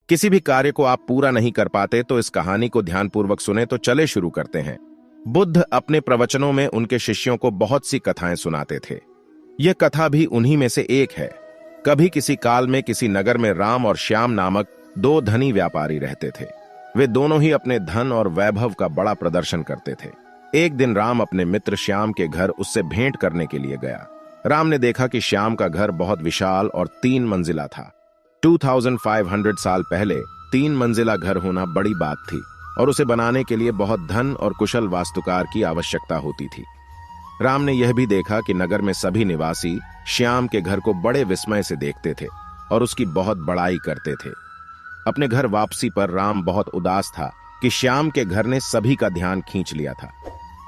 किसी भी कार्य को आप पूरा नहीं कर पाते तो इस कहानी को ध्यानपूर्वक सुने। तो चले शुरू करते हैं। बुद्ध अपने प्रवचनों में उनके शिष्यों को बहुत सी कथाएं सुनाते थे। यह कथा भी उन्हीं में से एक है। कभी किसी काल में किसी नगर में राम और श्याम नामक दो धनी व्यापारी रहते थे। वे दोनों ही अपने धन और वैभव का बड़ा प्रदर्शन करते थे। एक दिन राम अपने मित्र श्याम के घर उससे भेंट करने के लिए गया। राम ने देखा कि श्याम का घर बहुत विशाल और 3 मंजिला था। 2500 साल पहले 3 मंजिला घर होना बड़ी बात थी और उसे बनाने के लिए बहुत धन और कुशल वास्तुकार की आवश्यकता होती थी। राम ने यह भी देखा कि नगर में सभी निवासी श्याम के घर को बड़े विस्मय से देखते थे और उसकी बहुत बड़ाई करते थे। अपने घर वापसी पर राम बहुत उदास था कि श्याम के घर ने सभी का ध्यान खींच लिया था।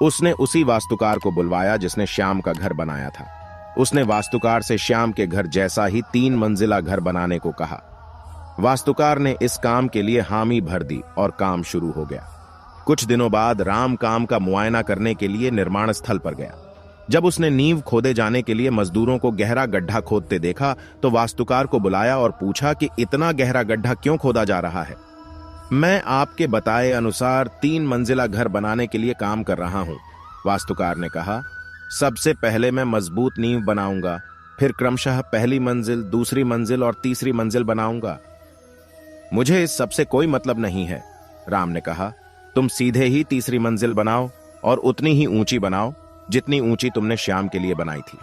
उसने उसी वास्तुकार को बुलवाया जिसने श्याम का घर बनाया था। उसने वास्तुकार से श्याम के घर जैसा ही 3 मंजिला घर बनाने को कहा। वास्तुकार ने इस काम के लिए हामी भर दी और काम शुरू हो गया। कुछ दिनों बाद राम काम का मुआयना करने के लिए निर्माण स्थल पर गया। जब उसने नींव खोदे जाने के लिए मजदूरों को गहरा गड्ढा खोदते देखा तो वास्तुकार को बुलाया और पूछा कि इतना गहरा गड्ढा क्यों खोदा जा रहा है। मैं आपके बताए अनुसार 3 मंजिला घर बनाने के लिए काम कर रहा हूं, वास्तुकार ने कहा। सबसे पहले मैं मजबूत नींव बनाऊंगा, फिर क्रमशः पहली मंजिल, दूसरी मंजिल और तीसरी मंजिल बनाऊंगा। मुझे इस सबसे कोई मतलब नहीं है, राम ने कहा। तुम सीधे ही तीसरी मंजिल बनाओ और उतनी ही ऊंची बनाओ जितनी ऊंची तुमने श्याम के लिए बनाई थी।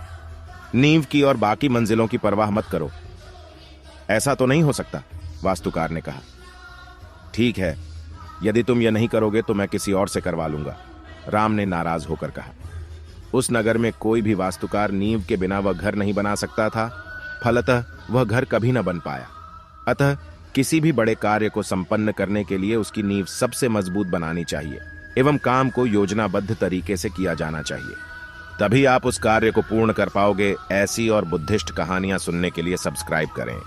नींव की और बाकी मंजिलों की परवाह मत करो। ऐसा तो नहीं हो सकता, वास्तुकार ने कहा। ठीक है, यदि तुम यह नहीं करोगे तो मैं किसी और से करवा लूंगा, राम ने नाराज होकर कहा। उस नगर में कोई भी वास्तुकार नींव के बिना वह घर नहीं बना सकता था। फलतः वह घर कभी न बन पाया। अतः किसी भी बड़े कार्य को संपन्न करने के लिए उसकी नींव सबसे मजबूत बनानी चाहिए एवं काम को योजनाबद्ध तरीके से किया जाना चाहिए। तभी आप उस कार्य को पूर्ण कर पाओगे। ऐसी और बुद्धिस्ट कहानियां सुनने के लिए सब्सक्राइब करें।